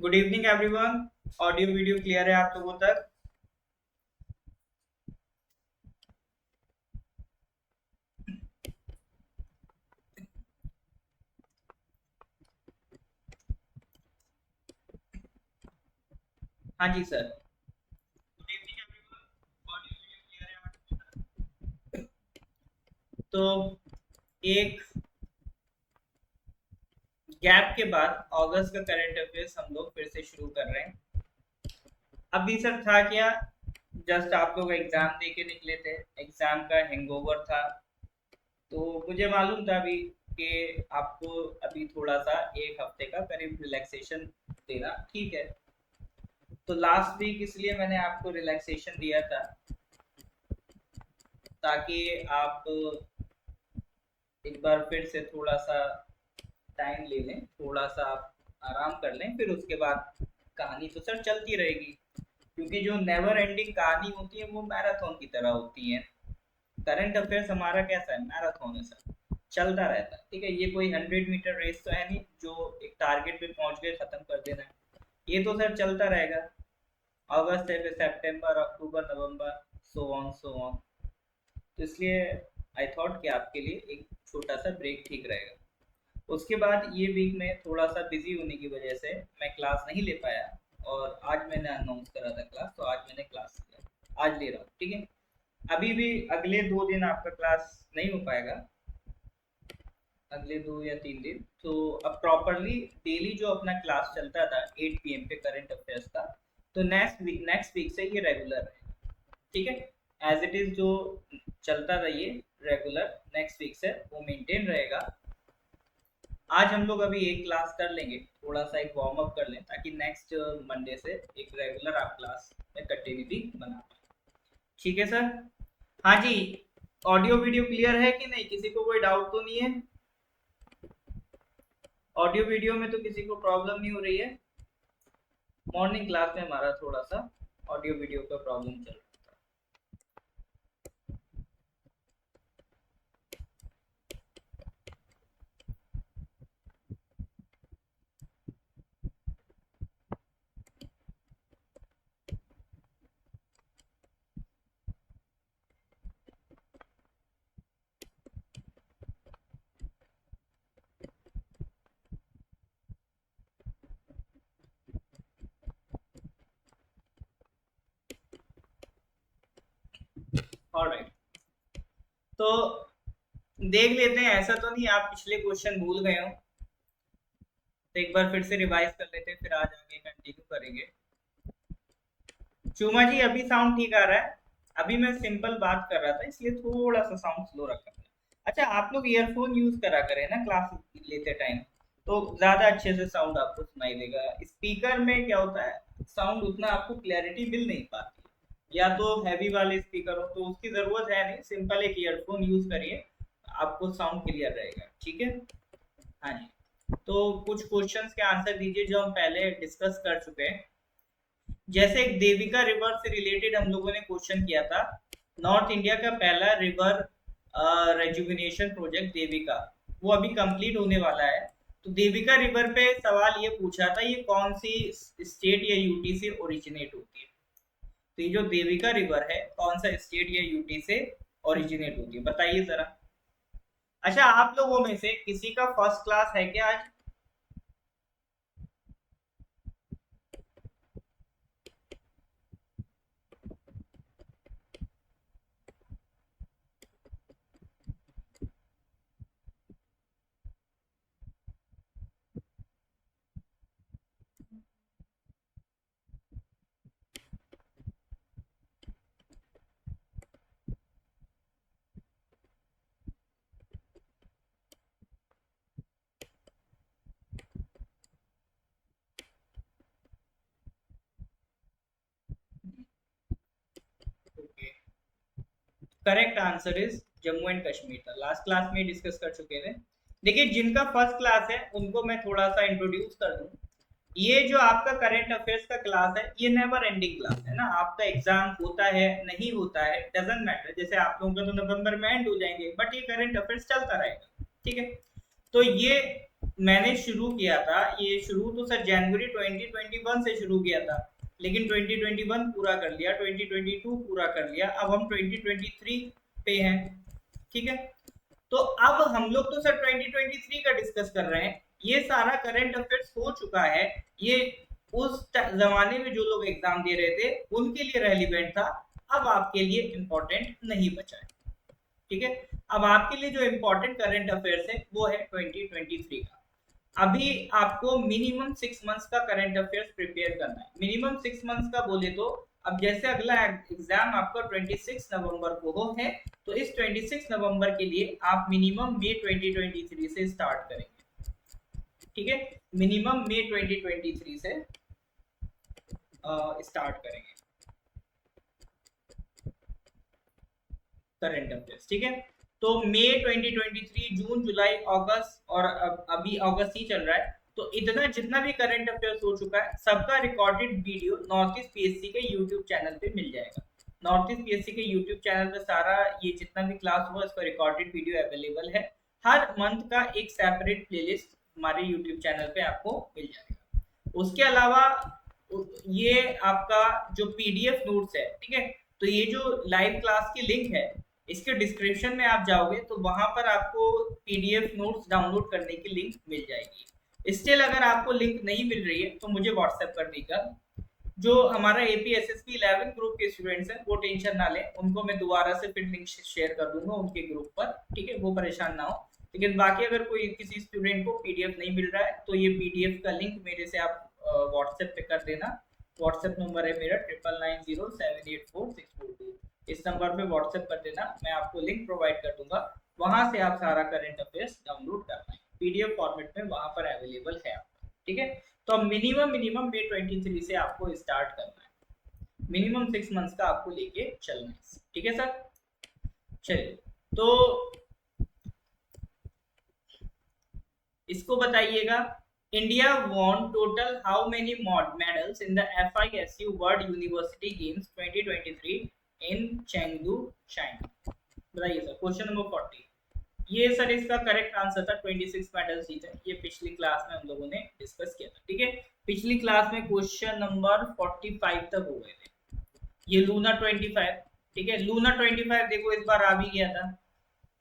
Good evening everyone. Audio video clear है आप लोगों तक? हाँ जी sir. Good evening everyone. Audio video clear है आप लोगों तक? तो एक गैप के बाद अगस्त का करंट अफेयर्स हम लोग फिर से शुरू कर रहे हैं। अभी सर था क्या, जस्ट आप लोग एग्जाम दे के निकले थे, एग्जाम का हैंगओवर था। तो मुझे मालूम था अभी कि आपको अभी थोड़ा सा एक हफ्ते का करीब रिलैक्सेशन देना ठीक है। तो लास्ट वीक इसलिए मैंने आपको रिलैक्सेशन दिया था ताकि आप एक बार फिर से थोड़ा सा टाइम ले लें, थोड़ा सा आप आराम कर लें, फिर उसके बाद कहानी तो सर चलती रहेगी। क्योंकि जो नेवर एंडिंग कहानी होती है वो मैराथन की तरह होती है। करंट अफेयर्स हमारा कैसा है, मैराथन है सर, चलता रहता है। ठीक है, ये कोई 100 मीटर रेस तो है नहीं जो एक टारगेट पे पहुंच गए खत्म कर देना है। ये तो सर चलता रहेगा। अगस्त है, फिर सितंबर, अक्टूबर, नवंबर, सो ऑन। तो इसलिए आई थॉट कि आपके लिए एक छोटा सा ब्रेक ठीक रहेगा। उसके बाद ये वीक में थोड़ा सा बिजी होने की वजह से मैं क्लास नहीं ले पाया। और आज मैंने अनाउंस करा था क्लास, तो आज मैंने क्लास लिया, आज ले रहा हूँ। ठीक है, अभी भी अगले 2 दिन आपका क्लास नहीं हो पाएगा, अगले 2 या 3 दिन। तो अब प्रॉपरली डेली जो अपना क्लास चलता था 8 PM पे करंट अफेयर्स का, तो नेक्स्ट वीक से ये रेगुलर है। ठीक है, एज इट इज जो चलता था ये रेगुलर, नेक्स्ट वीक से वो मेंटेन रहेगा। आज हम लोग अभी एक क्लास कर लेंगे, थोड़ा सा एक वार्म अप कर लें, ताकि नेक्स्ट मंडे से एक रेगुलर आप क्लास में कंटिन्यूटी बना पाए। ठीक है सर? हाँ जी। ऑडियो वीडियो क्लियर है कि नहीं, किसी को कोई डाउट तो नहीं है? ऑडियो वीडियो में तो किसी को प्रॉब्लम नहीं हो रही है? मॉर्निंग क्लास में हमारा थोड़ा सा ऑडियो वीडियो का प्रॉब्लम चल रहा था। ऑलराइट, तो देख लेते हैं। ऐसा तो नहीं आप पिछले क्वेश्चन भूल गए हो? तो एक बार फिर से रिवाइज कर लेते हैं, फिर आज आगे कंटिन्यू करेंगे। चूमा जी अभी साउंड ठीक आ रहा है? अभी मैं सिंपल बात कर रहा था इसलिए थोड़ा सा साउंड स्लो रखा था। अच्छा, आप लोग ईयरफोन यूज करा करें ना क्लास लेते टाइम, तो ज्यादा अच्छे से साउंड आपको सुनाई देगा। स्पीकर में क्या होता है, साउंड उतना आपको क्लैरिटी मिल नहीं पाती। या तो हैवी वाले स्पीकर हो तो उसकी जरूरत है नहीं, सिंपल एक ईयरफोन यूज करिए, आपको साउंड क्लियर रहेगा। ठीक है? हाँ जी। तो कुछ क्वेश्चंस के आंसर दीजिए जो हम पहले डिस्कस कर चुके हैं। जैसे एक देविका रिवर से रिलेटेड हम लोगों ने क्वेश्चन किया था। नॉर्थ इंडिया का पहला रिवर रेजुविनेशन प्रोजेक्ट देविका, वो अभी कंप्लीट होने वाला है। तो देविका रिवर पे सवाल ये पूछा था, ये कौन सी स्टेट या यूटी से ओरिजिनेट होती है? तो ये जो देविका रिवर है कौन सा स्टेट या यूटी से ओरिजिनेट होती है, बताइए जरा। अच्छा, आप लोगों में से किसी का फर्स्ट क्लास है क्या आज? Okay, correct answer is Jammu and Kashmir था। लास्ट क्लास में डिस्कस कर चुके थे। देखिए, जिनका फर्स्ट क्लास है उनको मैं थोड़ा सा इंट्रोड्यूस कर दूं। ये जो आपका करंट अफेयर्स का क्लास है ये नेवर एंडिंग क्लास है ना। आपका एग्जाम होता है नहीं होता है डजेंट मैटर, जैसे आप लोगों का तो नवंबर में एंड हो जाएंगे, बट ये करंट अफेयर्स चलता रहेगा। ठीक है? तो ये मैंने शुरू किया था, ये शुरू तो सर जनवरी 2021 से शुरू किया था, लेकिन 2021 पूरा कर लिया, 2022 पूरा कर लिया, अब हम 2023 पे हैं। ठीक है, तो अब हम लोग तो सर 2023 का डिस्कस कर रहे हैं। ये सारा करंट अफेयर्स हो चुका है, ये उस जमाने में जो लोग एग्जाम दे रहे थे उनके लिए रेलिवेंट था, अब आपके लिए इंपॉर्टेंट नहीं बचा है। ठीक है, अब आपके लिए जो इंपॉर्टेंट करंट अफेयर्स है वो है 2023 का। अभी आपको मिनिमम 6 मंथ्स का करंट अफेयर्स प्रिपेयर करना है। मिनिमम 6 मंथ्स का बोले तो अब जैसे अगला एग्जाम आपका 26 नवंबर को हो है, तो इस 26 नवंबर के लिए आप मिनिमम मई 2023 से स्टार्ट करेंगे। ठीक है, मिनिमम मई 2023 से स्टार्ट करेंगे करंट अफेयर्स। ठीक है, तो मई 2023, जून, जुलाई, अगस्त और अभी अगस्त ही चल रहा है, तो इतना जितना भी करंट अफेयर्स हो चुका है सबका recorded video north east PSC के यूट्यूब चैनल पे मिल जाएगा। नॉर्थ ईस्ट पीएससी के यूट्यूब चैनल पे सारा ये जितना भी क्लास हुआ इसका रिकॉर्डेड वीडियो अवेलेबल है। हर मंथ का एक सेपरेट प्लेलिस्ट हमारे यूट्यूब चैनल पे आपको मिल जाएगा। उसके अलावा ये आपका जो पीडीएफ नोट्स है, ठीक है, तो ये जो लाइव क्लास की लिंक है इसके डिस्क्रिप्शन में आप जाओगे तो वहां पर आपको पीडीएफ नोट्स डाउनलोड करने की लिंक मिल जाएगी। स्टिल अगर आपको लिंक नहीं मिल रही है तो मुझे व्हाट्सएप कर दीजिएगा। जो हमारा एपीएसएसपी 11 ग्रुप के स्टूडेंट्स हैं वो टेंशन ना लें, उनको मैं दोबारा से फिर लिंक शेयर कर दूंगा उनके ग्रुप पर। ठीक है, वो परेशान ना हो। लेकिन बाकी अगर कोई किसी स्टूडेंट को पीडीएफ नहीं मिल रहा है तो ये पीडीएफ का लिंक मेरे से आप व्हाट्सएप पे कर देना। व्हाट्सएप नंबर है मेरा 9990784642। इस नंबर पे व्हाट्सएप कर देना, मैं आपको लिंक प्रोवाइड कर दूंगा, वहां से आप सारा करंट अफेयर्स डाउनलोड कर पाएंगे, पीडीएफ फॉर्मेट में वहां पर अवेलेबल है। ठीक है, तो मिनिमम मई 23 से आपको स्टार्ट करना है, मिनिमम 6 मंथ्स का आपको लेके चलना है। ठीक है सर, चलिए तो इसको बताइएगा। India won total how many medals in the FISU World University Games 2023 in Chengdu, China? बताइए सर, क्वेश्चन नंबर 40। ये सर इसका करेक्ट आंसर था, 26 मेडल्स जीते। ये पिछली क्लास में हम लोगों ने डिस्कस किया था। ठीक है, पिछली क्लास में क्वेश्चन नंबर 45 तक हो गए थे। ये लूना 25, ठीक है, लूना 25 देखो इस बार आ भी गया था।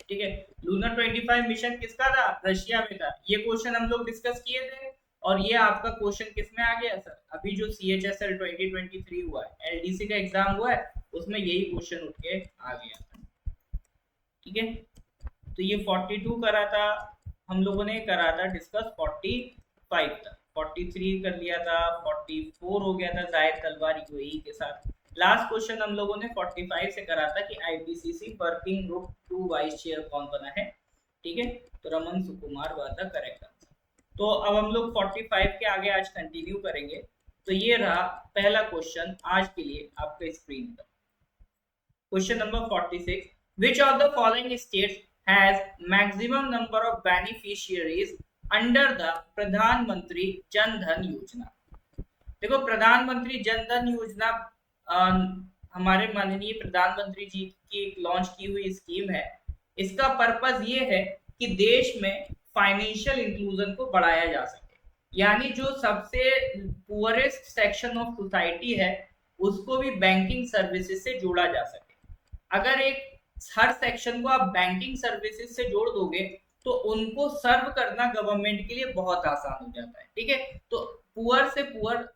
ठीक है, लूनर 25 मिशन किसका था? रशिया में था। ये क्वेश्चन हम लोग डिस्कस किए थे और ये आपका क्वेश्चन किस में आ गया सर? अभी जो CHSL 2023 हुआ है, LDC का एग्जाम हुआ है, उसमें यही क्वेश्चन उठ के आ गया। ठीक है, तो ये 42 करा था हम लोगों ने, करा था डिस्कस 45 तक, 43 कर लिया था, 44 हो गया था जायद तलवारी यूएई के साथ। लास्ट क्वेश्चन हम लोगों ने 45 से करा था कि IPCC working group 2 vice chair कौन बना है। ठीक है, तो रमन सुकुमार हुआ था करेक्ट आंसर। तो अब हम लोग 45 के आगे आज कंटिन्यू करेंगे। तो ये रहा पहला क्वेश्चन आज के लिए आपके स्क्रीन पर। Question number 46, which of the following states has maximum number of beneficiaries under the प्रधानमंत्री जन धन योजना? देखो, प्रधानमंत्री जन धन योजना हमारे माननीय प्रधानमंत्री जी की लॉन्च की हुई स्कीम है। इसका पर्पस ये है कि देश में फाइनेंशियल इंक्लूजन को बढ़ाया जा सके, यानी जो सबसे पुअरेस्ट सेक्शन ऑफ सोसाइटी है उसको भी बैंकिंग सर्विसेज से जोड़ा जा सके। अगर एक हर सेक्शन को आप बैंकिंग सर्विसेज से जोड़ दोगे तो उनको सर्व करना गवर्नमेंट के लिए बहुत आसान हो जाता है। ठीक है, तो पुअर से पुअर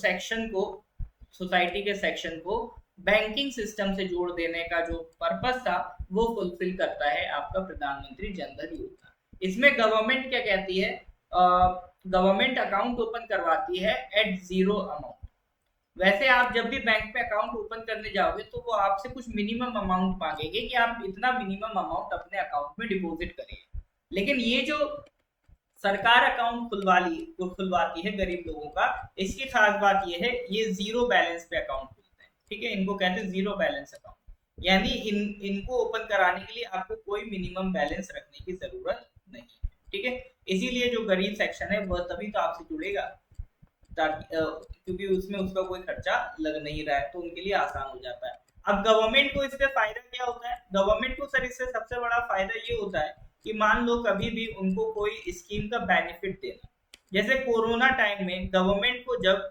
सेक्शन को, सोसाइटी के सेक्शन को बैंकिंग सिस्टम से जोड़ देने का जो पर्पस था वो फुलफिल करता है आपका प्रधानमंत्री जन धन योजना। इसमें गवर्नमेंट क्या कहती है? गवर्नमेंट अकाउंट ओपन करवाती है एट 0 अमाउंट। वैसे आप जब भी बैंक में अकाउंट ओपन करने जाओगे तो वो आपसे कुछ मिनिमम अमाउंट मांगेंगे कि आप इतना मिनिमम अमाउंट अपने अकाउंट में डिपॉजिट करिए। लेकिन ये जो सरकार अकाउंट खुलवाती है गरीब लोगों का, इसकी खास बात ये है ये जीरो बैलेंस पे अकाउंट खुलते हैं। ठीक है, इनको कहते हैं जीरो बैलेंस अकाउंट, यानी इनको ओपन कराने के लिए आपको कोई मिनिमम बैलेंस रखने की जरूरत नहीं है। ठीक है, इसीलिए जो गरीब सेक्शन है वह तभी तो आपसे जुड़ेगा क्योंकि उसमें उसका कोई खर्चा लग नहीं रहा है, तो उनके लिए आसान हो जाता है। अब गवर्नमेंट को इससे फायदा क्या होता है? गवर्नमेंट को सर इससे सबसे बड़ा फायदा ये होता है कि मान लो कभी भी उनको कोई स्कीम का बेनिफिट देना, जैसे कोरोना टाइम में गवर्नमेंट को जब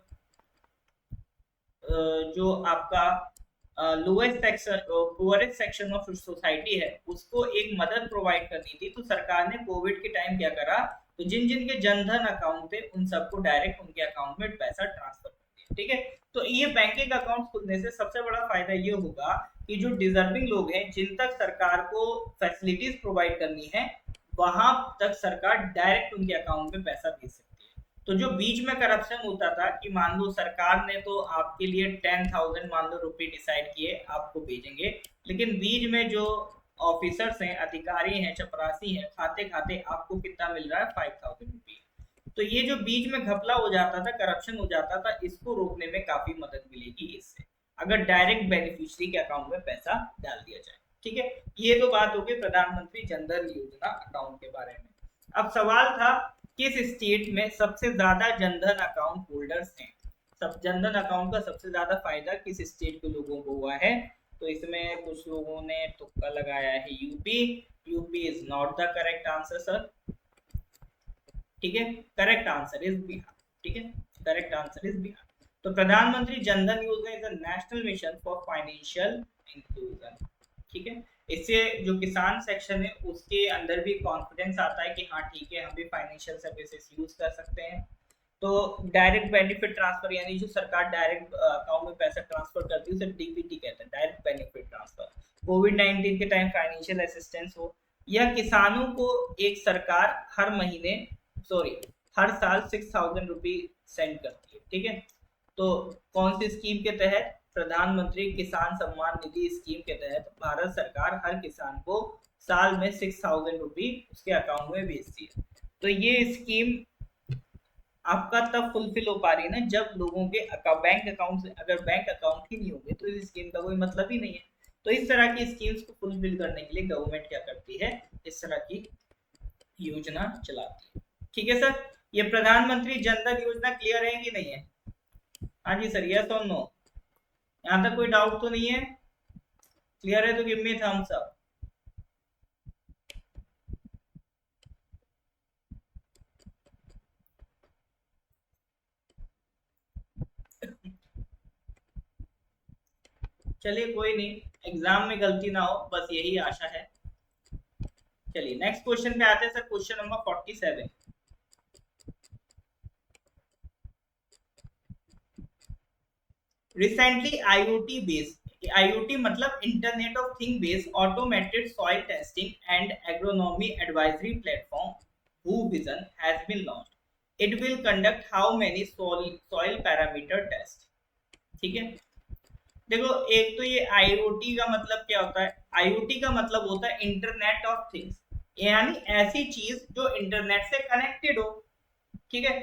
जो आपका lowest section poorest section of society है उसको एक मदद प्रोवाइड करनी थी, तो सरकार ने कोविड के टाइम क्या करा, तो जिन जिन के जनधन अकाउंट थे उन सबको डायरेक्ट उनके अकाउंट में पैसा ट्रांसफर कर दिया। ठीक है, तो ये बैंकिंग अकाउंट खुलने से सबसे बड़ा फायदा ये होगा कि जो डिजर्विंग लोग हैं जिन तक सरकार को फैसिलिटीज प्रोवाइड करनी है वहां तक सरकार डायरेक्ट उनके अकाउंट में पैसा भेज सकती है। तो जो बीच में करप्शन होता था कि मान लो सरकार ने तो आपके लिए 10,000 मान लो रुपए डिसाइड किए आपको भेजेंगे, लेकिन बीच में जो ऑफिसर्स हैं, अधिकारी हैं, चपरासी हैं, खाते खाते आपको कितना मिल रहा है, 5,000 रुपये। तो ये जो बीच में घपला हो जाता था, करप्शन हो जाता था, इसको रोकने में काफी मदद मिलेगी इससे, अगर डायरेक्ट बेनिफिशियरी के अकाउंट में पैसा डाल दिया जाए। ठीक है, ये तो बात होगी प्रधानमंत्री जनधन योजना अकाउंट के बारे में। अब सवाल था किस स्टेट में सबसे ज्यादा जनधन अकाउंट होल्डर्स हैं, सब जनधन अकाउंट का सबसे ज्यादा फायदा किस स्टेट के लोगों को हुआ है, तो इसमें कुछ लोगों ने तुक्का लगाया है UP. UP is not the correct answer sir. ठीक है, करेक्ट आंसर इज बिहार। ठीक है, करेक्ट आंसर इज बिहार। तो प्रधानमंत्री जनधन योजना is a national mission for financial inclusion. ठीक है, इससे जो किसान सेक्शन है उसके अंदर भी कॉन्फिडेंस आता है कि हाँ ठीक है हम भी फाइनेंशियल सर्विसेज यूज कर सकते हैं। तो डायरेक्ट बेनिफिट ट्रांसफर यानी जो सरकार डायरेक्ट अकाउंट में पैसा ट्रांसफर करती है उसे डीबीटी कहते हैं, डायरेक्ट बेनिफिट ट्रांसफर। कोविड-19 के टाइम फाइनेंशियल असिस्टेंस हो, या किसानों को एक सरकार हर महीने हर साल 6,000 रुपये सेंड करती है। ठीक है, तो कौन सी स्कीम के तहत, प्रधानमंत्री किसान सम्मान निधि स्कीम के तहत भारत सरकार हर किसान को साल में 6,000 रुपये उसके अकाउंट में भेजती है। तो ये स्कीम आपका तब फुलफिल हो पा रही है ना जब लोगों के बैंक अकाउंट से, अगर बैंक अकाउंट ही नहीं होंगे तो इस स्कीम का कोई मतलब ही नहीं है। तो इस तरह की स्कीम्स को फुलफिल करने के लिए गवर्नमेंट क्या करती है, इस तरह की योजना चलाती है। ठीक है सर, ये प्रधानमंत्री जनधन योजना क्लियर है कि नहीं है? हाँ जी सर, यस और नो, यहाँ तक कोई डाउट तो नहीं है? क्लियर है तो गिव मी थम्स अप। चलिए कोई नहीं, एग्जाम में गलती ना हो बस यही आशा है। चलिए नेक्स्ट क्वेश्चन पे आते हैं sir, question number 47। Recently IoT based, IoT मतलब internet of thing based automated soil testing and agronomy advisory platform Bhuvision has been launched. It will conduct how many soil parameter test. ठीक है, देखो एक तो ये आईओटी का मतलब क्या होता है, आईओटी का मतलब होता है इंटरनेट ऑफ थिंग्स, यानी ऐसी चीज जो इंटरनेट से कनेक्टेड हो। ठीक है,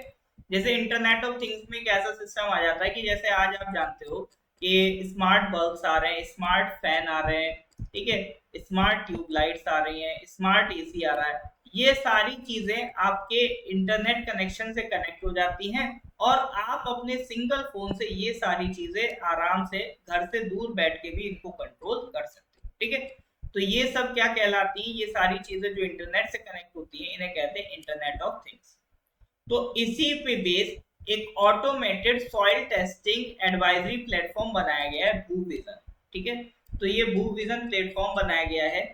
जैसे इंटरनेट ऑफ थिंग्स में एक ऐसा सिस्टम आ जाता है कि जैसे आज आप जानते हो कि स्मार्ट बल्ब्स आ रहे हैं, स्मार्ट फैन आ रहे हैं, ठीक है, स्मार्ट ट्यूबलाइट्स आ रही हैं, स्मार्ट एसी आ रहा है, ये सारी चीजें आपके इंटरनेट कनेक्शन से कनेक्ट हो जाती हैं और आप अपने सिंगल फोन से ये सारी चीजें आराम से घर से दूर बैठ के भी इनको कंट्रोल कर सकते हो। ठीक है, तो ये सब क्या कहलाती है, ये सारी चीजें जो इंटरनेट से कनेक्ट होती है इन्हें कहते हैं इंटरनेट ऑफ थिंग्स। तो इसी पे बेस एक automated soil testing advisory platform बनाया गया है भूविजन। ठीक है, तो ये भूविजन प्लेटफॉर्म बनाया गया है,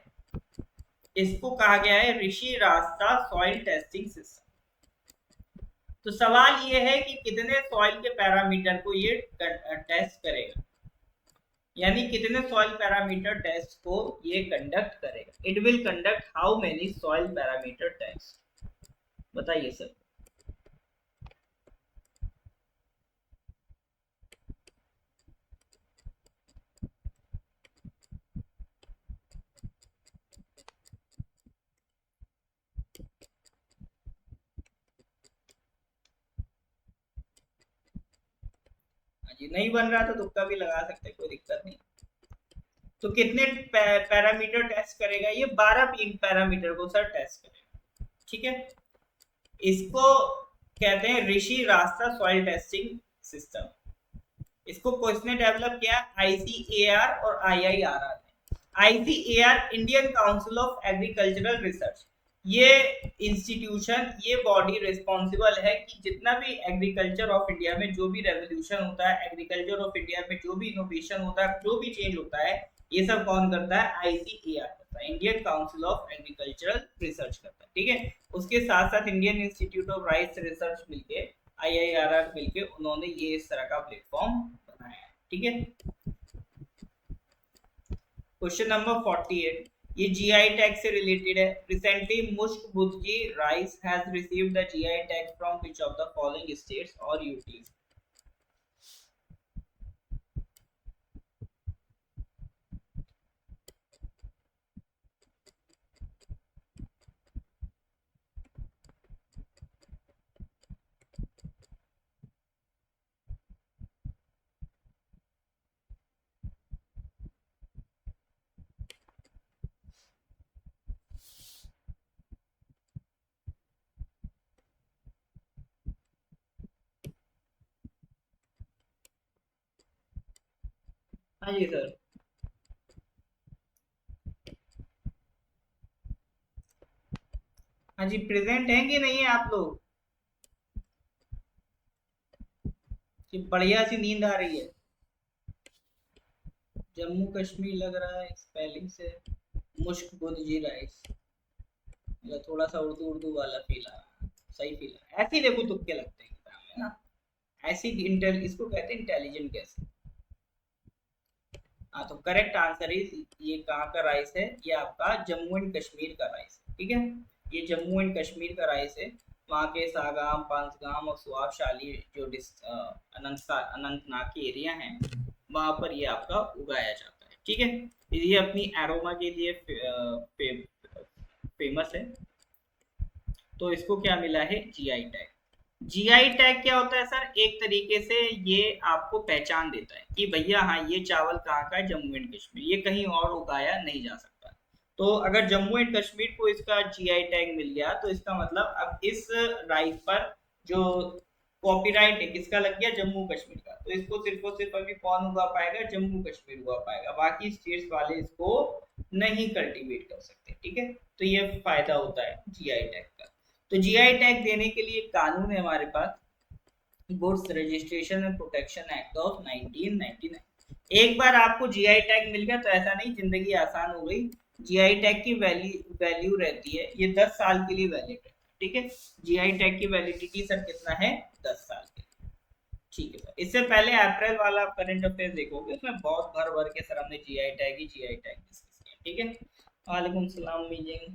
इसको कहा गया है ऋषि रास्ता सॉइल टेस्टिंग सिस्टम। तो सवाल ये है कि कितने सॉइल के पैरामीटर को ये टेस्ट करेगा, यानी कितने सॉइल पैरामीटर टेस्ट को ये कंडक्ट करेगा। It will conduct how many soil parameter test, बताइए सर। नहीं बन रहा तो तुक्का भी लगा सकते, कोई दिक्कत नहीं। तो कितने पैरामीटर टेस्ट करेगा ये, 12 पैरामीटर को सर टेस्ट करेगा। ठीक है, इसको कहते हैं ऋषि रास्ता सॉइल टेस्टिंग सिस्टम। इसको किसने डेवलप किया, आईसीएआर और आईआईआरआर ने। ICAR Indian council of agricultural research, ये इंस्टीट्यूशन, ये बॉडी रिस्पॉन्सिबल है कि जितना भी एग्रीकल्चर ऑफ इंडिया में जो भी रेवोल्यूशन होता है, एग्रीकल्चर ऑफ इंडिया में जो भी इनोवेशन होता है, जो भी चेंज होता है, ये सब कौन करता है? आईसीएआर करता है, Indian council of agricultural research करता है। ठीक है, उसके साथ साथ Indian institute of rice research मिलके, आईआईआरआर मिलके, उन्होंने ये इस तरह का प्लेटफॉर्म बनाया है। ठीक है, क्वेश्चन नंबर 48, ये जीआई टैग से रिलेटेड है। Recently Mushk Budgi rice has received the GI tag from which of the following states और यूटीज? हाँ जी सर। हाँ जी, प्रेजेंट हैं कि नहीं है आप लोग? कि बढ़िया सी नींद आ रही है? जम्मू कश्मीर लग रहा है स्पेलिंग से। मुश्क बुद्गी राइस, मतलब थोड़ा सा उर्दू उर्दू वाला फील आ रहा है। सही फील आ रहा है, ऐसे ही देखो तुक्के लगते हैं किताब में ना। ऐसी इंटेल, इसको कहते हैं इंटेलिजेंट कैसे। हाँ, तो करेक्ट आंसर इज, ये कहाँ का राइस है? ये आपका जम्मू एंड कश्मीर का राइस है। ठीक है, ये जम्मू एंड कश्मीर का राइस है। वहाँ के सागाम, पांसगाम और सुआबशाली जो अनंतनाग के एरिया हैं, वहाँ पर ये आपका उगाया जाता है। ठीक है, ये अपनी एरोमा के लिए फेमस है। तो इसको क्या मिला है? GI tag. जीआई टैग क्या होता है सर? एक तरीके से ये आपको पहचान देता है कि भैया हाँ, ये चावल कहाँ का है, जम्मू एंड कश्मीर, ये कहीं और उगाया नहीं जा सकता। तो अगर जम्मू एंड कश्मीर को इसका जीआई टैग मिल गया, तो इसका मतलब अब इस राइस पर जो कॉपीराइट है किसका लग गया? जम्मू कश्मीर का। तो इसको सिर्फ और सिर्फ अभी कौन उगा पाएगा? जम्मू कश्मीर उगा पाएगा, बाकी स्टेट्स वाले इसको नहीं कल्टीवेट कर सकते। ठीक है, तो ये फायदा होता है जीआई टैग का। तो जीआई टैग देने के लिए एक कानून है हमारे पास, goods registration and protection act of 1999। एक बार आपको जीआई टैग मिल गया तो ऐसा नहीं जिंदगी आसान हो गई। जीआई टैग की वैल्यू रहती है, ये 10 साल के लिए वैलिड है। ठीक है, जीआई टैग की वैलिडिटी सर कितना है? 10 साल के लिए। ठीक है सर, इससे पहले अप्रैल वाला करंट अफेयर देखोगे, उसमें बहुत भर भर के सर हमने जीआई टैग डिस्कस किया। ठीक है, वालेकुम सलाम मीजिंग।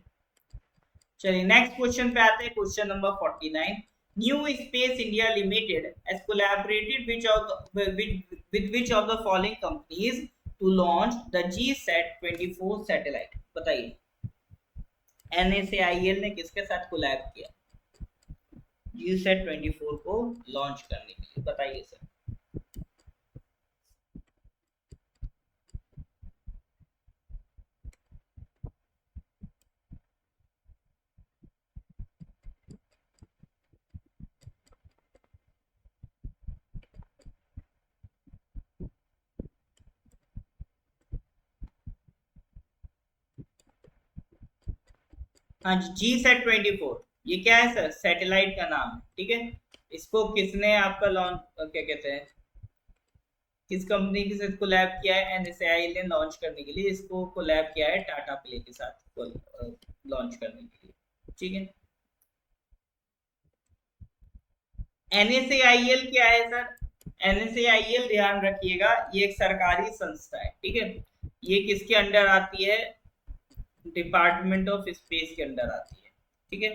चलिए नेक्स्ट क्वेश्चन पे आते हैं, question number 49। New space India limited has collaborated with which of the following companies to launch the GSAT-24 satellite? बताइए, NASAIL ने किसके साथ कोलैब किया GSAT-24 को लॉन्च करने के लिए? बताइए सर। हाँ जी, GSAT-24 ये क्या है सर? सैटेलाइट का नाम है। ठीक है, इसको किसने आपका लॉन्च, क्या कहते हैं, किस कंपनी के साथ कोलैब किया है? एनएसएआई ने लॉन्च करने के लिए इसको कोलैब किया है टाटा प्ले के साथ लॉन्च करने के लिए। ठीक है, एनएसएआईएल क्या है सर? एनएसएआईएल ध्यान रखिएगा, ये एक सरकारी संस्था है। ठीक है, ये किसके अंडर आती है? डिपार्टमेंट ऑफ स्पेस के अंडर आती है। ठीक है,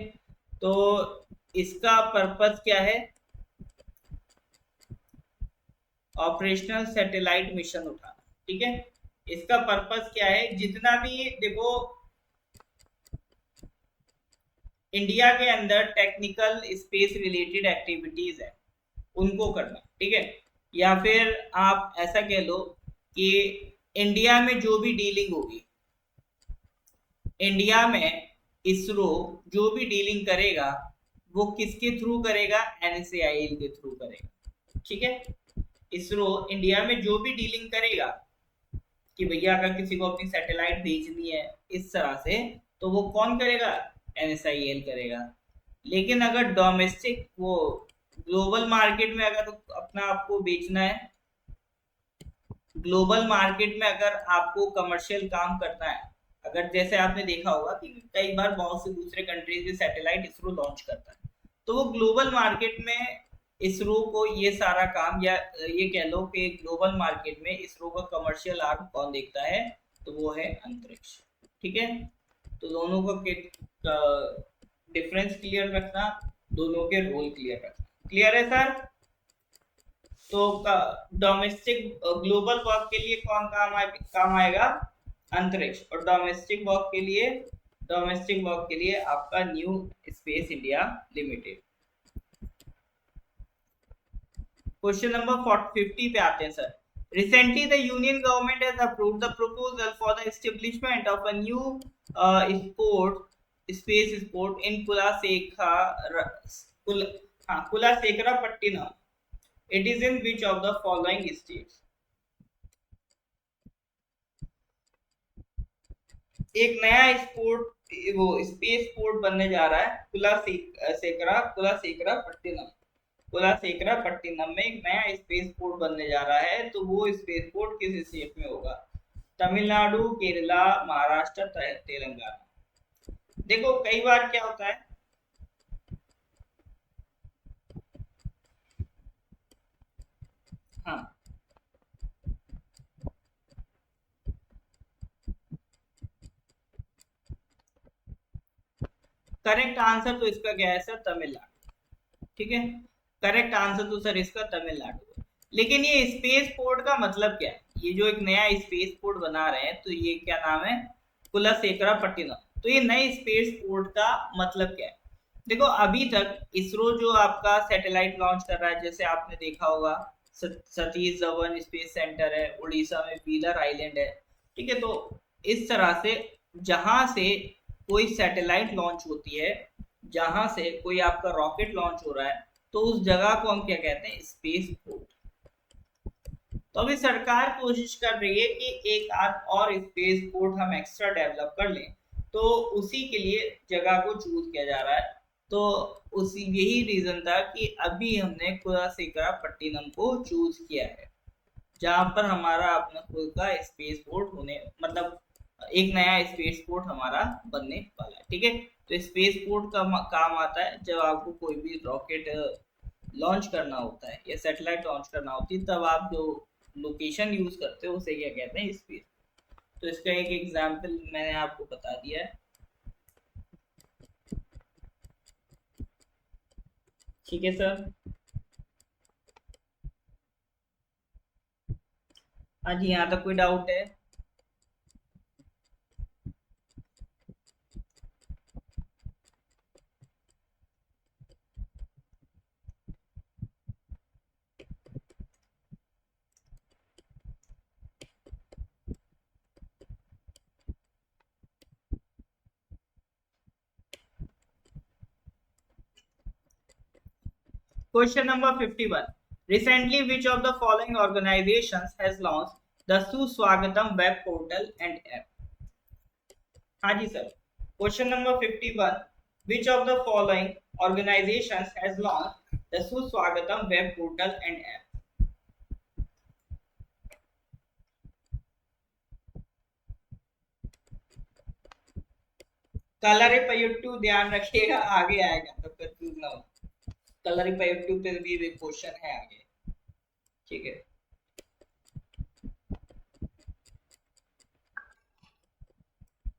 तो इसका पर्पस क्या है? ऑपरेशनल सैटेलाइट मिशन उठाना। ठीक है, इसका पर्पस क्या है? जितना भी देखो इंडिया के अंदर टेक्निकल स्पेस रिलेटेड एक्टिविटीज है, उनको करना। ठीक है, या फिर आप ऐसा कह लो कि इंडिया में जो भी डीलिंग होगी, इंडिया में इसरो जो भी डीलिंग करेगा वो किसके थ्रू करेगा? एनएसएआईएल के थ्रू करेगा। ठीक है, इसरो इंडिया में जो भी डीलिंग करेगा कि भैया अगर किसी को अपनी सैटेलाइट भेजनी है इस तरह से, तो वो कौन करेगा? NSIL करेगा। लेकिन अगर डोमेस्टिक वो ग्लोबल मार्केट में अगर अपना आपको बेचना है, ग्लोबल मार्केट में अगर आपको कमर्शियल काम करना है, अगर जैसे आपने देखा होगा कि कई बार बहुत से दूसरे कंट्रीज भी सैटेलाइट इसरो लॉन्च करता है, तो वो ग्लोबल मार्केट में इसरो को ये सारा काम, या ये कह लो कि ग्लोबल मार्केट में इसरो का कमर्शियल आर्म कौन देखता है, तो वो है अंतरिक्ष। ठीक है, तो दोनों का डिफरेंस क्लियर रखना, दोनों के रोल क्लियर रखना। क्लियर है सर? तो डोमेस्टिक ग्लोबल वर्क के लिए कौन काम आएगा? अंतरिक्ष। और डोमेस्टिक वर्क के लिए आपका new space India limited. Question number 50 पे आते हैं sir. Recently, the Union government has approved the proposal for the establishment of a new space sport in Kulasekara It is in which of the following states? एक नया sport, वो space sport बनने जा रहा है कुलासेकरा पट्टिनम में एक नया स्पेस पोर्ट बनने जा रहा है। तो वो स्पेस पोर्ट किस स्टेट में होगा? तमिलनाडु, केरला, महाराष्ट्र, तेलंगाना। देखो कई बार क्या होता है, हाँ करेक्ट आंसर तो इसका क्या है सर? तमिलनाडु। ठीक है, करेक्ट आंसर तो सर इसका तमिलनाडु। लेकिन ये स्पेस पोर्ट का मतलब क्या है? ये जो एक नया स्पेस पोर्ट बना रहे हैं, तो ये क्या नाम है? कुलासेकरापट्टिनम। तो ये नए स्पेस पोर्ट का मतलब क्या है? देखो अभी तक इसरो जो आपका सैटेलाइट लॉन्च कर रहा है, जैसे आपने देखा होगा सतीश धवन स्पेस सेंटर है, उड़ीसा में व्हीलर आइलैंड है। ठीक है, तो इस तरह से जहां से कोई सैटेलाइट लॉन्च होती है, जहां से कोई आपका रॉकेट लॉन्च हो रहा है, तो उस जगह को हम क्या कहते हैं? Space port. तो अभी सरकार कोशिश कर रही है कि एक आध और स्पेस पोर्ट हम एक्स्ट्रा डेवलप कर लें, तो उसी के लिए जगह को चूज किया जा रहा है। तो उसी यही रीजन था कि अभी हमने कुलासेकरापट्टिनम को चूज किया है, जहां पर हमारा अपना खुद का स्पेस पोर्ट होने, मतलब एक नया स्पेस पोर्ट हमारा बनने वाला है। ठीक है, तो स्पेस पोर्ट का काम आता है जब आपको कोई भी रॉकेट लॉन्च करना होता है या सैटेलाइट लॉन्च करना होती है, तब आप जो लोकेशन यूज करते हो उसे क्या कहते हैं? स्पेस। तो इसका एक एग्जांपल मैंने आपको बता दिया है। ठीक है सर? हाँ जी, यहाँ तक कोई डाउट है? Question number 51. Recently, which of the following organizations has launched the Suswagatam web portal and app? हाँ जी sir. Question number 51. Which of the following organizations has launched the Suswagatam web portal and app? कलरिपयट्टू ध्यान रखिएगा, आगे आएगा तो confuse ना हो। कलरिपयट्टू पे भी क्वेश्चन है आगे। ठीक है,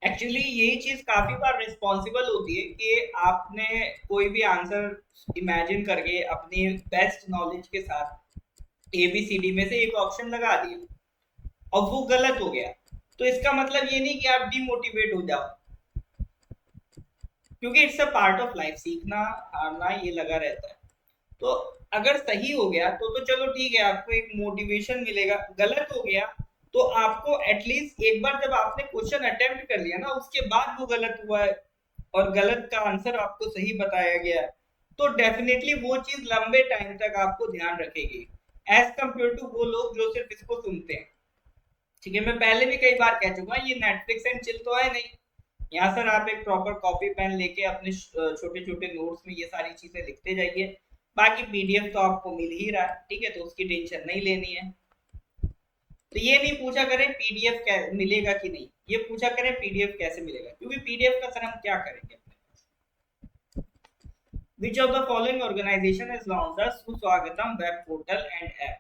एक्चुअली यही चीज काफी बार रिस्पॉन्सिबल होती है कि आपने कोई भी आंसर इमेजिन करके अपनी बेस्ट नॉलेज के साथ ABCD में से एक ऑप्शन लगा दिया और वो गलत हो गया, तो इसका मतलब ये नहीं कि आप डिमोटिवेट हो जाओ, क्योंकि it's a part of life. सीखना हारना ये लगा रहता है। तो अगर सही हो गया तो चलो ठीक है, आपको एक मोटिवेशन मिलेगा। गलत हो गया तो आपको एटलीस्ट एक बार जब आपने क्वेश्चन अटेम्प्ट कर लिया ना, उसके बाद वो गलत हुआ है और गलत का आंसर आपको सही बताया गया है, तो डेफिनेटली वो चीज लंबे टाइम तक आपको ध्यान रखेगी, एज कंपेयर टू वो लोग जो सिर्फ इसको सुनते हैं। ठीक है, मैं पहले भी कई बार कह चुका हूँ, ये नेटफ्लिक्स एंड चिल तो है नहीं। यहाँ सर आप एक प्रॉपर कॉपी पेन लेके अपने छोटे छोटे नोट्स में ये सारी चीजें लिखते जाइए। बाकी पीडीएफ तो आपको मिल ही रहा है, ठीक है, तो उसकी टेंशन नहीं लेनी है। तो ये नहीं पूछा करें पीडीएफ मिलेगा कि नहीं, ये पूछा करें पीडीएफ कैसे मिलेगा, क्योंकि पीडीएफ का सर हम क्या करेंगे अपने पास। Which of the following organization has launched the Suswagatam web portal and app.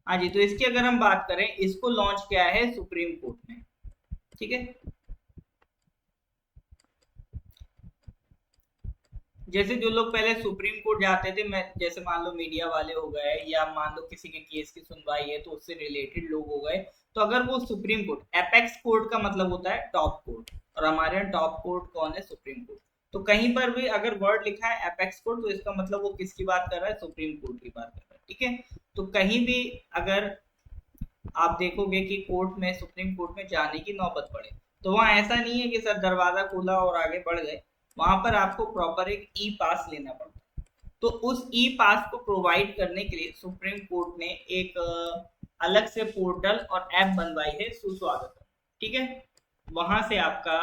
हाँ जी, तो इसकी अगर हम बात करें, इसको लॉन्च किया है सुप्रीम कोर्ट ने, ठीक है। जैसे जो लोग पहले सुप्रीम कोर्ट जाते थे, मैं जैसे मान लो मीडिया वाले हो गए, या मान लो किसी के केस की सुनवाई है तो उससे रिलेटेड लोग हो गए, तो अगर वो सुप्रीम कोर्ट, एपेक्स कोर्ट का मतलब होता है टॉप कोर्ट, और हमारे यहाँ टॉप कोर्ट कौन है, सुप्रीम कोर्ट। तो कहीं पर भी अगर वर्ड लिखा है एपेक्स कोर्ट, तो इसका मतलब वो किसकी बात कर रहा है, सुप्रीम कोर्ट की बात कर रहा है, ठीक है। तो कहीं भी अगर आप देखोगे कि कोर्ट में, सुप्रीम कोर्ट में जाने की नौबत पड़े, तो वहां ऐसा नहीं है कि सर दरवाजा खोला और आगे बढ़ गए, वहां पर आपको प्रॉपर एक ई पास लेना पड़ता है। तो उस ई पास को प्रोवाइड करने के लिए सुप्रीम कोर्ट ने एक अलग से पोर्टल और ऐप बनवाई है, सुस्वागतम, ठीक है। वहां से आपका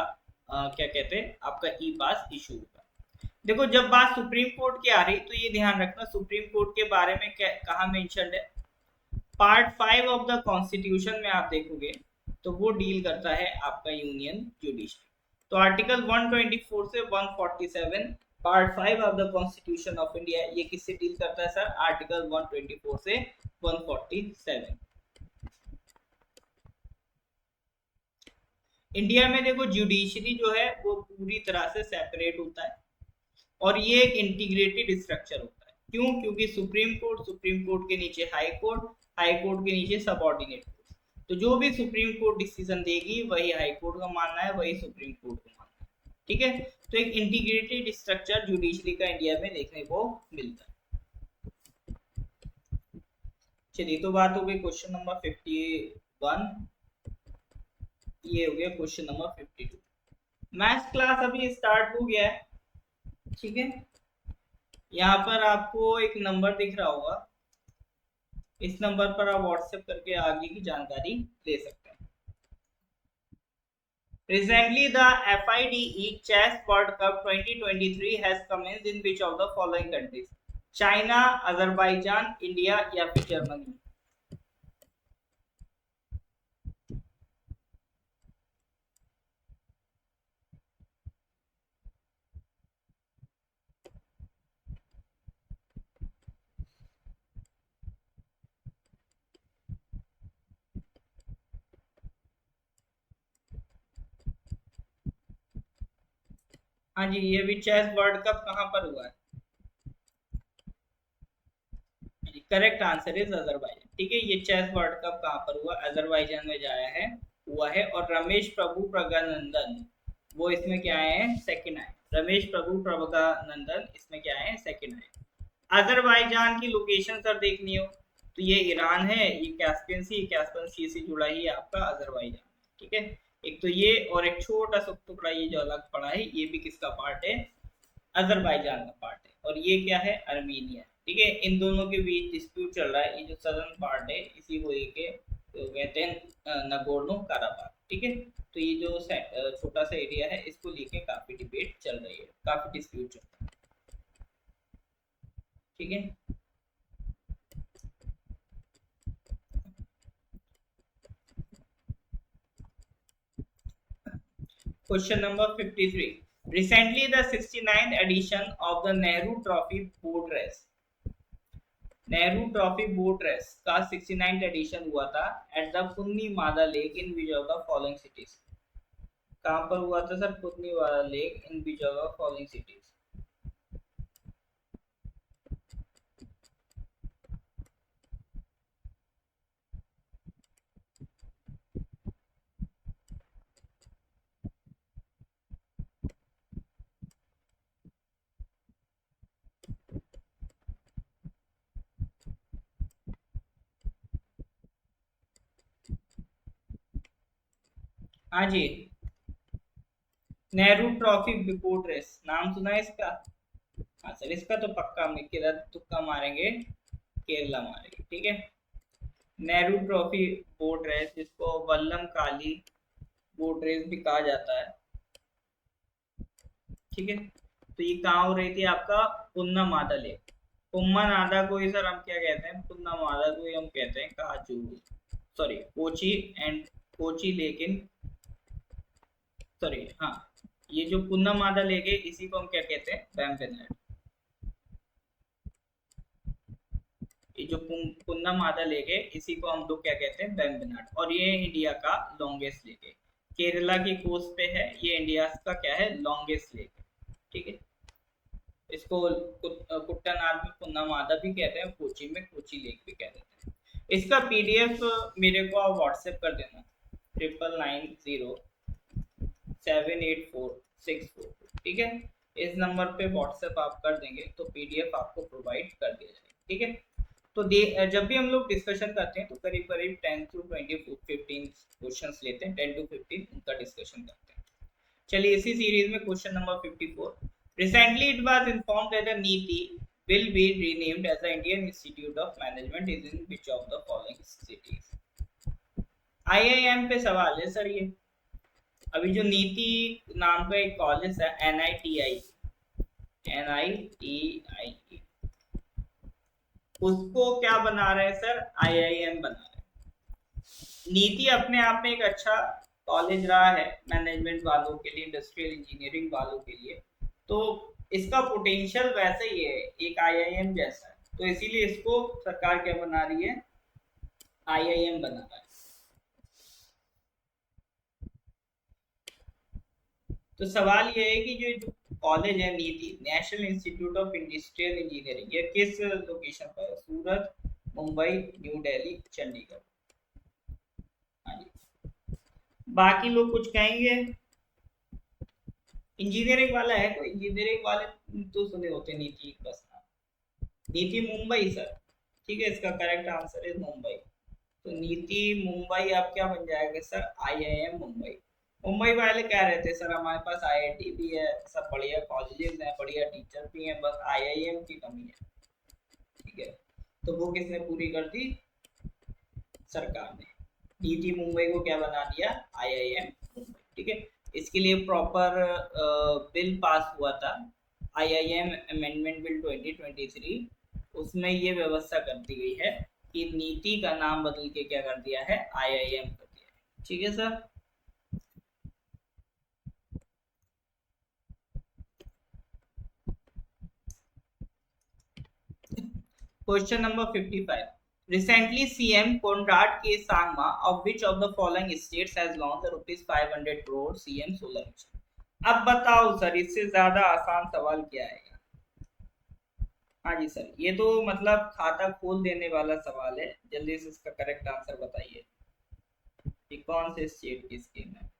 क्या कहते हैं, आपका ई पास इशू होगा। देखो जब बात सुप्रीम कोर्ट की आ रही, तो ये ध्यान रखना सुप्रीम कोर्ट के बारे में कहा मेंशन्ड है, पार्ट 5 ऑफ द कॉन्स्टिट्यूशन में आप देखोगे तो वो डील करता है आपका यूनियन जुडिशरी। तो आर्टिकल 124 से 147 part 5 of the constitution of India, ये किससे डील करता है सर, आर्टिकल 124 से 147। इंडिया में देखो जुडिशरी जो है वो पूरी तरह से सेपरेट होता है, और ये एक इंटीग्रेटेड स्ट्रक्चर होता है। क्यों? क्योंकि सुप्रीम कोर्ट के नीचे हाई कोर्ट के नीचे सबऑर्डिनेट कोर्ट। तो जो भी सुप्रीम कोर्ट डिसीजन देगी वही हाई कोर्ट का मानना है, वही सुप्रीम कोर्ट का मानना है, ठीक है। तो एक इंटीग्रेटेड स्ट्रक्चर जुडिशरी का इंडिया में देखने को मिलता है। चलिए, तो बात हो गई क्वेश्चन नंबर 51, ये हो गया क्वेश्चन नंबर 52। मैथ्स क्लास अभी स्टार्ट हो गया है, ठीक है। यहाँ पर आपको एक नंबर दिख रहा होगा, इस नंबर पर आप व्हाट्सएप करके आगे की जानकारी ले सकते हैं। Recently, the FIDE Chess World Cup 2023 has commenced in which of the following countries? China, Azerbaijan, India या फिर जर्मनी? हाँ जी, ये भी चेस वर्ल्ड कप कहाँ पर हुआ है? करेक्ट आंसर इज अजरबैजान, ठीक है। ये चेस वर्ल्ड कप कहाँ पर हुआ, अजरबैजान में जाया है, हुआ है। और रमेश प्रभु प्रज्ञानंदन वो इसमें क्या है, सेकंड आए। रमेश प्रभु प्रज्ञानंदन इसमें क्या है, सेकंड आए। अजरबैजान की लोकेशन सर देखनी हो तो ये ईरान है, ये कैस्पियन सी से जुड़ा ही आपका अजरबैजान, ठीक है। एक तो ये, और एक छोटा सा टुकड़ा ये जो अलग पड़ा है, ये भी किसका पार्ट है, अजरबैजान का पार्ट है। और ये क्या है, अर्मीनिया, ठीक है। इन दोनों के बीच डिस्प्यूट चल रहा है, ये जो सदर्न पार्ट है इसी को लेके तो कहते हैं नगोर्नो काराबाख, ठीक है। तो ये जो छोटा सा एरिया है इसको लेके काफी डिबेट चल रही है, काफी डिस्प्यूट चल रहा है, ठीक है। Question number 53. Recently, the 69th edition of the Nehru Trophy boat race. Nehru Trophy boat race का 69th एडिशन हुआ था at the Punnamada lake in which of the following cities. कहां पर हुआ था sir, Punnamada lake in which of the following cities? हाँ जी, Nehru Trophy boat race नाम सुना है इसका? हाँ सर, इसका तो पक्का हम तुक्का मारेंगे, केरला मारेंगे, ठीक है। नेहरू ट्रॉफी बोट रेस, जिसको वल्लम काली बोट रेस भी कहा जाता है। ठीक है, तो ये कहाँ हो रही थी आपका, पुन्नमादा लेक। पुम्मनादा को ही सर हम क्या कहते हैं, पुन्नमादा को ही हम कहते हैं काजू, sorry Kochi and Kochi lake in, sorry हाँ, ये जो पुन्नमादा लेक है इसी को हम क्या कहते हैं, बैम्बेनलैंड। ये जो पुन्नमादा लेक है इसी को हम लोग क्या कहते हैं, बैम्बेनाड। और ये इंडिया का लॉन्गेस्ट लेक है, केरला की कोस्ट पे है ये, इंडिया का क्या है, लॉन्गेस्ट लेक है। ठीक है, इसको कुट्टानाड में पुन्नमादा भी कहते हैं, कोची में कोची लेक भी कहते हैं। इसका पीडीएफ मेरे को आप व्हाट्सएप कर देना, 9990784644। ठीक है, इस नंबर पे व्हाट्सएप आप कर देंगे तो पीडीएफ आपको प्रोवाइड कर दिया जाएगा। ठीक है, तो जब भी हम लोग डिस्कशन करते हैं तो करीब करीब 10 to 20 15 क्वेश्चंस लेते हैं, 10 to 15 उनका डिस्कशन करते हैं। चलिए इसी सीरीज में question number 54, recently it was informed that the NITI will be renamed as the Indian Institute of Management is in which of the following cities। IIM पे सवाल है सर ये। अभी जो नीति नाम का एक कॉलेज है NITI, उसको क्या बना रहे हैं सर, IIM बना रहे हैं। नीति अपने आप में एक अच्छा कॉलेज रहा है मैनेजमेंट वालों के लिए, इंडस्ट्रियल इंजीनियरिंग वालों के लिए, तो इसका पोटेंशियल वैसे ही है एक IIM जैसा है, तो इसीलिए इसको सरकार क्या बना रही है, IIM बना रहा है। तो सवाल ये है कि जो कॉलेज है नीति, national institute of industrial engineering, ये किस लोकेशन पर है, सूरत, मुंबई, न्यू दिल्ली, चंडीगढ़। हाँ जी, बाकी लोग कुछ कहेंगे, इंजीनियरिंग वाला है कोई, इंजीनियरिंग वाले तो सुने होते नीति बस नाम। नीति मुंबई सर, ठीक है, इसका करेक्ट आंसर है मुंबई। तो नीति मुंबई आप क्या बन जाएगा सर, IIM मुंबई। मुंबई वाले क्या रहते हैं सर, हमारे पास IIT भी है, सब बढ़िया कॉलेजेस हैं, बढ़िया टीचर भी हैं, बस IIM की कमी है। ठीक है, तो वो किसने पूरी कर दी, सरकार ने। नीति मुंबई को क्या बना दिया, IIM मुंबई। ठीक है, इसके लिए प्रॉपर बिल पास हुआ था, IIM अमेंडमेंट बिल 2023, उसमें ये व्यवस्था कर दी गई है कि नीति का नाम बदल के क्या कर दिया है, IIM कर दिया है। ठीक है sir, question number 55, recently CM Konrad K Sangma of which of the following states has launched the ₹500 crore CM solar mission। अब बताओ सर, इससे ज्यादा आसान सवाल क्या आएगा। हाँ जी सर, ये तो मतलब खाता खोल देने वाला सवाल है, जल्दी से इसका करेक्ट आंसर बताइए कि कौन से स्टेट की स्कीम है।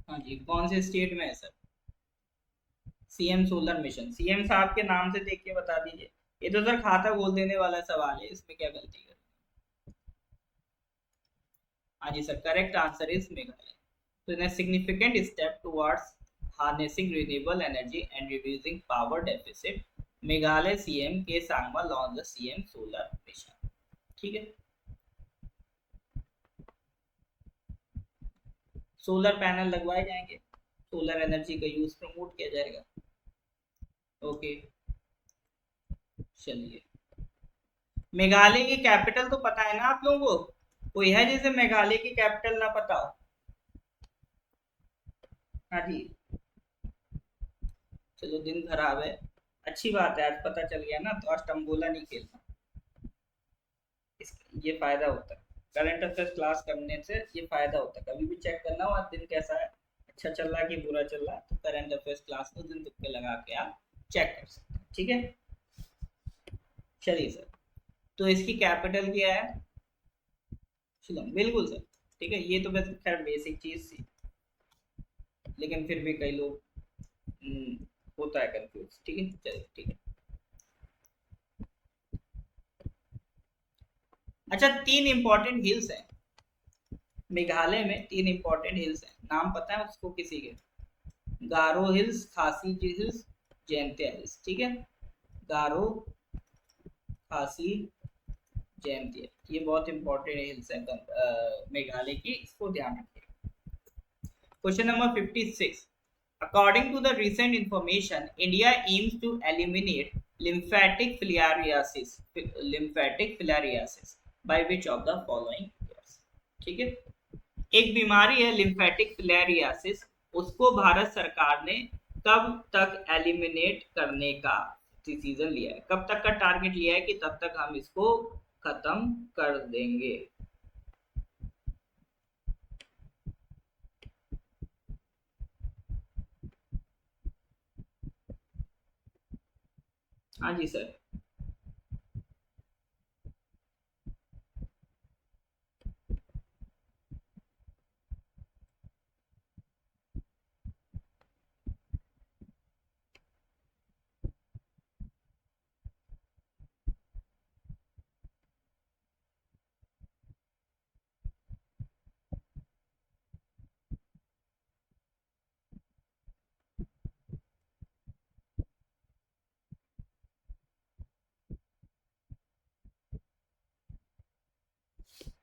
हाँ जी, कौन से स्टेट में है sir, CM solar mission, CM साहब के नाम से देख के बता दीजिए। ये तो सर खाता खोल देने वाला सवाल है, इसमें क्या गलती कर। हाँ जी sir, correct answer is Meghalaya. तो in significant step towards harnessing renewable energy and reducing power deficit, Meghalaya CM K Sangma launch the CM solar mission. ठीक है, सोलर पैनल लगवाए जाएंगे, सोलर एनर्जी का यूज प्रमोट किया जाएगा। ओके, चलिए, मेघालय की कैपिटल तो पता है ना आप लोगों को, कोई है जैसे मेघालय की कैपिटल ना पता हो। हाँ जी, चलो दिन खराब है, अच्छी बात है आज पता चल गया ना, तो आज टम्बोला नहीं खेलना, ये फायदा होता है करंट अफेयर्स क्लास करने से, ये फायदा होता है। कभी भी चेक करना हो आज दिन कैसा है, अच्छा चल रहा है कि बुरा चल रहा है, तो करंट अफेयर्स क्लास को दिन तुक्के लगा के आप चेक कर सकते हैं। ठीक है, चलिए सर, तो इसकी कैपिटल क्या है, शिलोंग, बिल्कुल सर। ठीक है, ये तो बस खैर बेसिक चीज थी, लेकिन फिर भी कई लोग होता है कंफ्यूज। ठीक है, चलिए ठीक है। अच्छा, 3 इंपॉर्टेंट हिल्स हैं मेघालय में, 3 इंपॉर्टेंट हिल्स हैं, नाम पता है उसको किसी के? गारो हिल्स, खासी हिल्स, जैंतिया हिल्स, ठीक है। गारो, खासी, जैंतिया, ये बहुत इंपॉर्टेंट हिल्स है मेघालय की, इसको ध्यान रखिए। Question number 56. According to the recent information, India aims to eliminate lymphatic filariasis. Lymphatic filariasis by which of the following years? ठीक है, एक बीमारी है लिम्फेटिक फिलेरियासिस, उसको भारत सरकार ने कब तक एलिमिनेट करने का डिसीजन लिया है, कब तक का टारगेट लिया है कि तब तक हम इसको खत्म कर देंगे? हाँ जी सर।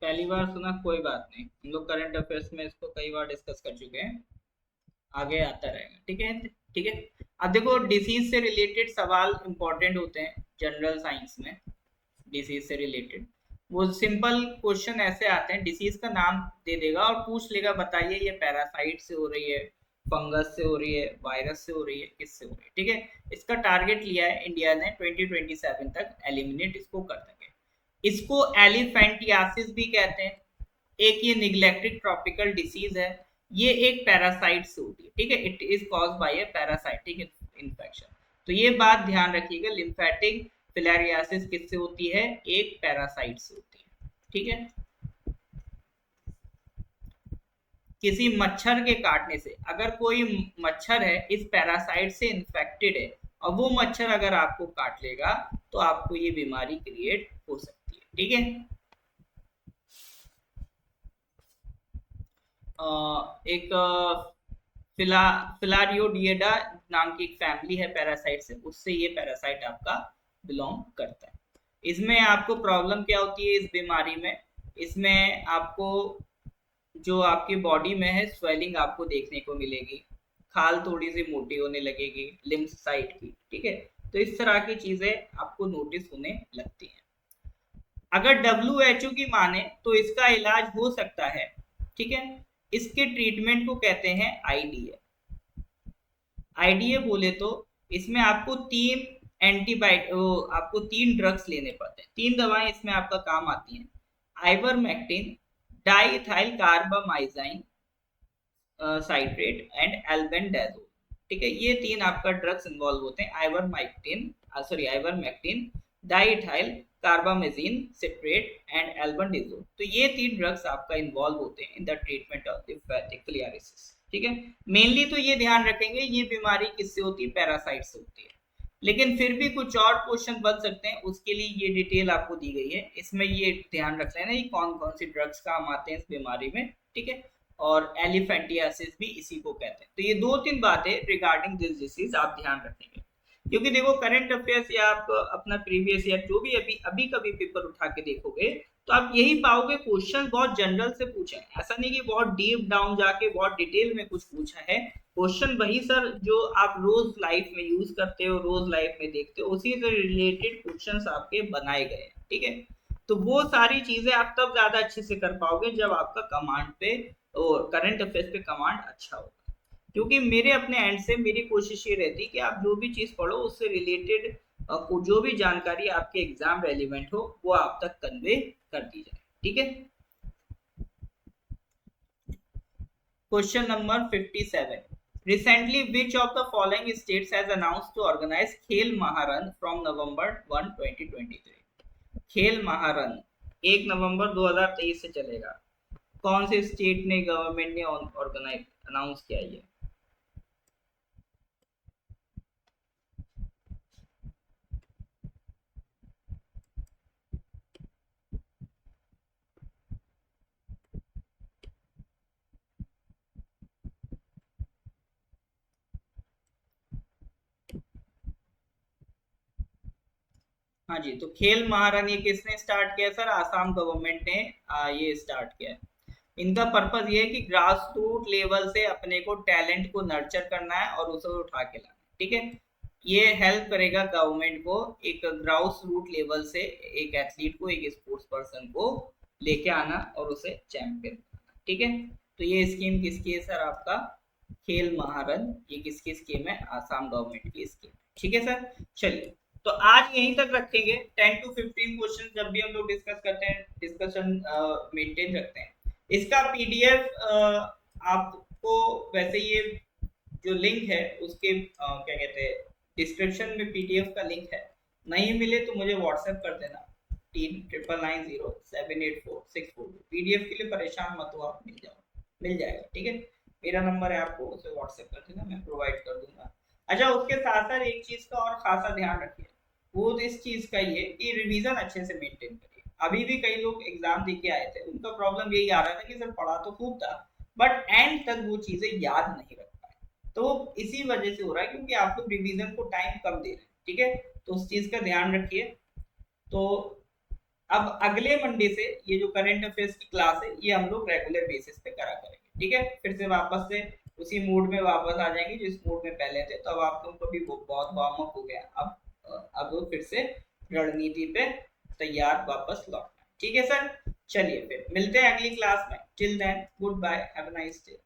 पहली बार सुना, कोई बात नहीं, हम लोग करंट अफेयर्स में इसको कई बार डिस्कस कर चुके हैं, आगे आता रहेगा, ठीक है। ठीक है, अब देखो डिसीज से रिलेटेड सवाल इंपॉर्टेंट होते हैं जनरल साइंस में। डिसीज से रिलेटेड वो सिंपल क्वेश्चन ऐसे आते हैं, डिसीज का नाम दे देगा और पूछ लेगा बताइए ये पैरासाइट से हो रही है, फंगस से हो रही है, वायरस से हो रही है, किससे हो रही है, ठीक है। इसका टारगेट लिया है इंडिया ने 2027 तक एलिमिनेट इसको कर देंगे। इसको एलिफेंटियासिस भी कहते हैं। एक ये निग्लेक्टेड ट्रॉपिकल डिसीज है, ये एक पैरासाइट से होती है, ठीक है। It is cause by A parasitic infection. तो ये बात ध्यान रखिएगा, लिम्फेटिक फिलेरियासिस किससे होती है? एक पैरासाइट से होती है, ठीक है। किसी मच्छर के काटने से, अगर कोई मच्छर है इस पैरासाइट से इन्फेक्टेड है और वो मच्छर अगर आपको काट लेगा तो आपको ये बीमारी क्रिएट हो सकती है, ठीक है। एक फिला फिलारियोडिएडा नाम की एक फैमिली है पैरासाइट से, उससे ये पैरासाइट आपका बिलोंग करता है। इसमें आपको प्रॉब्लम क्या होती है इस बीमारी में? इसमें आपको जो आपकी बॉडी में है स्वेलिंग आपको देखने को मिलेगी, खाल थोड़ी सी मोटी होने लगेगी लिम्फ साइड की, ठीक है। तो इस तरह की चीजें आपको नोटिस होने लगती हैं। अगर WHO की माने तो इसका इलाज हो सकता है, ठीक है। इसके ट्रीटमेंट को कहते हैं आईडीए। आईडीए बोले तो इसमें आपको तीन एंटीबायोटिक, आपको तीन ड्रग्स लेने पड़ते हैं, तीन दवाएं इसमें आपका काम आती हैं। Ivermectin, diethyl carbamazine citrate and albendazole, ठीक है। ये तीन आपका ड्रग्स इन्वॉल्व होते हैं, ivermectin, diethyl carbamazine citrate and albendazole. तो ये तीन ड्रग्स आपका इन्वॉल्व होते हैं in the treatment of lymphatic filariasis, ठीक है। मेनली तो ये ध्यान रखेंगे ये बीमारी किससे होती है? पैरासाइट से होती है। लेकिन फिर भी कुछ और क्वेश्चन बन सकते हैं, उसके लिए ये डिटेल आपको दी गई है, इसमें ये ध्यान रख लेना ये कौन कौन सी ड्रग्स काम आते हैं इस बीमारी में, ठीक है। और एलिफेंटियासिस भी इसी को कहते हैं। तो ये दो तीन बातें रिगार्डिंग दिस डिसीज आप ध्यान रखेंगे, क्योंकि देखो करंट अफेयर्स या आप अपना प्रीवियस ईयर जो भी अभी अभी कभी पेपर उठा के देखोगे तो आप यही पाओगे क्वेश्चन बहुत जनरल से पूछे हैं, ऐसा नहीं कि बहुत डीप डाउन जाके बहुत डिटेल में कुछ पूछा है। क्वेश्चन वही सर जो आप रोज लाइफ में यूज करते हो, रोज लाइफ में देखते हो, उसी से रिलेटेड क्वेश्चंस आपके बनाए गए हैं, ठीक है। तो वो सारी चीजें आप तब ज्यादा अच्छे से कर पाओगे जब आपका कमांड पे और करंट अफेयर्स पे कमांड अच्छा होगा। क्योंकि मेरे अपने एंड से मेरी कोशिश ये रहती है कि आप जो भी चीज पढ़ो उससे रिलेटेड जो भी जानकारी आपके एग्जाम रेलिवेंट हो वो आप तक कन्वे कर दी जाए, ठीक है। Question number 57. Recently, which of the following states has announced to organize खेल महारन from November 1, 2023? खेल महारन 1 नवंबर 2023 से चलेगा। कौन से स्टेट ने, गवर्नमेंट ने ऑर्गेनाइज अनाउंस किया ये? हाँ जी, तो खेल महारन ये किसने स्टार्ट किया सर? आसाम गवर्नमेंट ने ये स्टार्ट किया है। इनका पर्पस ये है कि ग्रास रूट लेवल से अपने को टैलेंट को नर्चर करना है और उसे उठा के लाना है, ठीक है। ये हेल्प करेगा गवर्नमेंट को एक ग्रास रूट लेवल से एक एथलीट को, एक स्पोर्ट्स पर्सन को लेके आना और उसे चैंपियन बनाना, ठीक है। तो ये स्कीम किसकी है सर? आपका खेल महारन, ये किसकी स्कीम है? आसाम गवर्नमेंट की स्कीम, ठीक है सर। चलिए, तो आज यहीं तक रखेंगे। 10 to 15 क्वेश्चन जब भी हम लोग डिस्कस करते हैं, डिस्कशन मेंटेन रखते हैं। इसका पीडीएफ आपको, वैसे ये जो लिंक है उसके क्या कहते हैं, डिस्क्रिप्शन में पीडीएफ का लिंक है। नहीं मिले तो मुझे व्हाट्सएप कर देना, 39990784642। पीडीएफ के लिए परेशान मत हो आप, मिल जाएगा, ठीक है। मेरा नंबर है, आपको उसे व्हाट्सएप कर देना, मैं प्रोवाइड कर दूंगा। अच्छा, उसके साथ साथ एक चीज का और खासा ध्यान रखिए, वो इस चीज का ये कि रिवीजन अच्छे से मेंटेन करिए। अभी भी कई लोग एग्जाम देके आए थे, उनका प्रॉब्लम यही आ रहा था कि सर पढ़ा तो खूब था बट एंड तक वो चीजें याद नहीं रख पाए। तो इसी वजह से हो रहा है क्योंकि आप लोग रिवीजन को टाइम कम दे रहे हैं, ठीक है। तो उस चीज का ध्यान रखिए। तो अब अगले मंडे से ये जो करंट अफेयर्स की क्लास है ये हम लोग रेगुलर बेसिस पे करा करेंगे, ठीक है। फिर से वापस से उसी मूड में वापस आ जाएंगे जिस मूड में पहले थे। तो अब आप लोगों को भी बहुत वार्म अप हो गया। अब फिर से रणनीति पे तैयार वापस लौटना, ठीक है सर। चलिए फिर मिलते हैं अगली क्लास में। Till then goodbye, have a nice day.